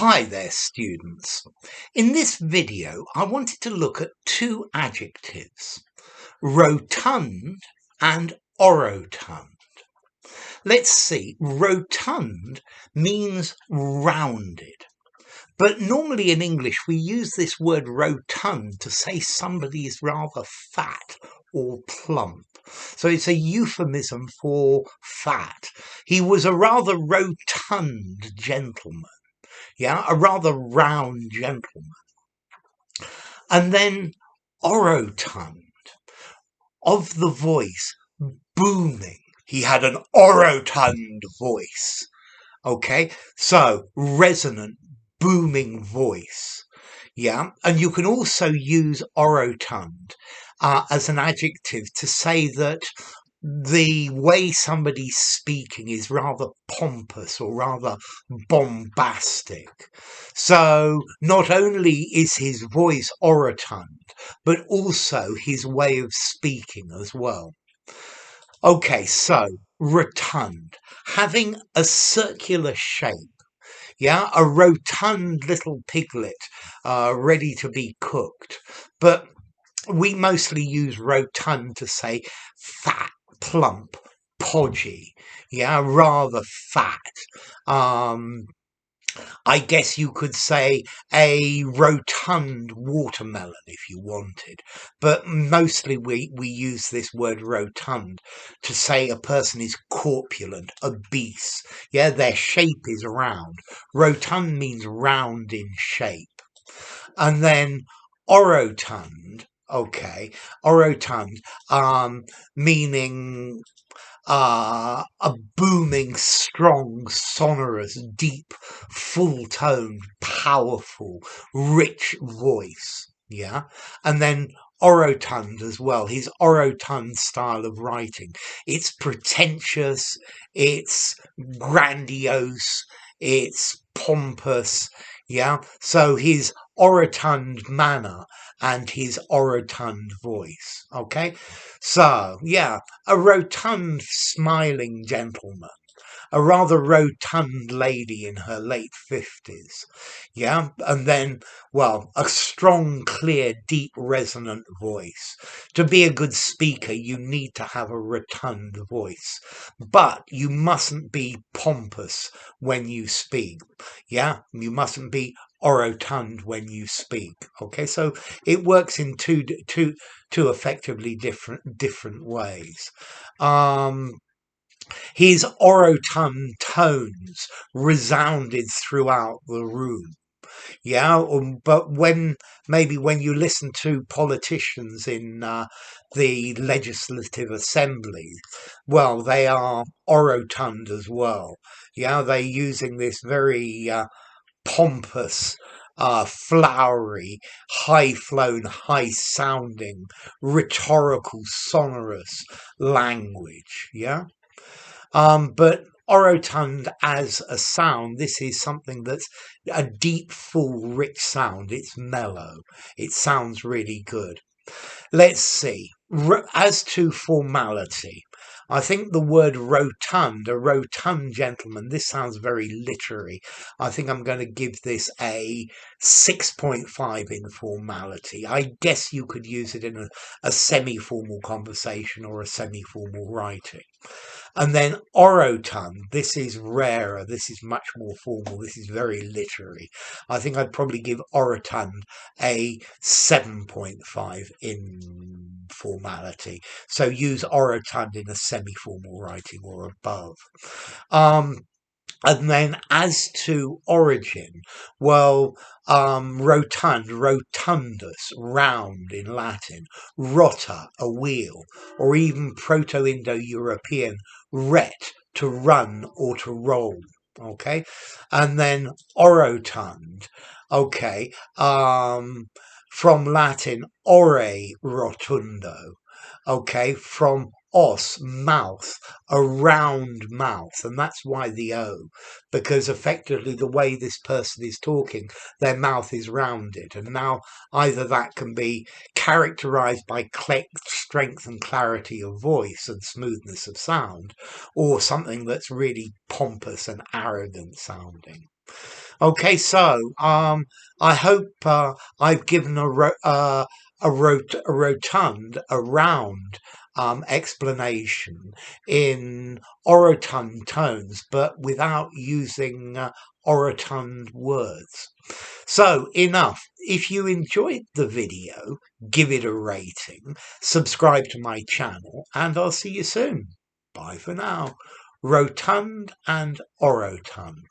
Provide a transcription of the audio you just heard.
Hi there, students. In this video, I wanted to look at two adjectives, rotund and orotund. Let's see, rotund means rounded, but normally in English we use this word rotund to say somebody is rather fat or plump. So it's a euphemism for fat. He was a rather rotund gentleman. Yeah, a rather round gentleman. And then orotund, of the voice, booming. He had an orotund voice. Okay, so resonant, booming voice. Yeah, and you can also use orotund as an adjective to say that the way somebody's speaking is rather pompous or rather bombastic. So not only is his voice orotund, but also his way of speaking as well. Okay, so rotund, having a circular shape. Yeah, a rotund little piglet ready to be cooked. But we mostly use rotund to say fat, plump, podgy, yeah, rather fat. I guess you could say a rotund watermelon if you wanted, but mostly we use this word rotund to say a person is corpulent, obese. Yeah, their shape is round. Rotund means round in shape. And then orotund, okay, orotund, meaning a booming, strong, sonorous, deep, full-toned, powerful, rich voice. Yeah, and then orotund as well. His orotund style of writing. It's pretentious. It's grandiose. It's pompous. Yeah, so his orotund manner and his orotund voice. Okay, so yeah, a rotund, smiling gentleman, a rather rotund lady in her late 50s. Yeah, and then, well, a strong, clear, deep, resonant voice. To be a good speaker, you need to have a rotund voice, but you mustn't be pompous when you speak. Yeah, you mustn't be orotund when you speak. Okay, so it works in two effectively different ways. His orotund tones resounded throughout the room. Yeah, but maybe when you listen to politicians in the legislative assembly, well, they are orotund as well. Yeah, they're using this very pompous, flowery, high-flown, high-sounding, rhetorical, sonorous language. Yeah. But orotund as a sound, this is something that's a deep, full, rich sound. It's mellow. It sounds really good. Let's see. As to formality, I think the word rotund, a rotund gentleman, this sounds very literary. I think I'm going to give this a 6.5 in formality. I guess you could use it in a semi-formal conversation or a semi-formal writing. And then orotund, this is rarer, this is much more formal, this is very literary. I think I'd probably give orotund a 7.5 in formality. So use orotund in a semi-formal writing or above. And then as to origin, well, rotund, rotundus, round in Latin, rota, a wheel, or even Proto-Indo-European ret, to run or to roll. Okay, and then orotund. Okay, from Latin ore rotundo. Okay, from os, mouth, a round mouth, and that's why the O, because effectively the way this person is talking, their mouth is rounded, and now either that can be characterized by strength and clarity of voice and smoothness of sound, or something that's really pompous and arrogant sounding. Okay, so I hope I've given a rotund, a round explanation in orotund tones, but without using orotund words. So enough. If you enjoyed the video, give it a rating, subscribe to my channel, and I'll see you soon. Bye for now. Rotund and Orotund.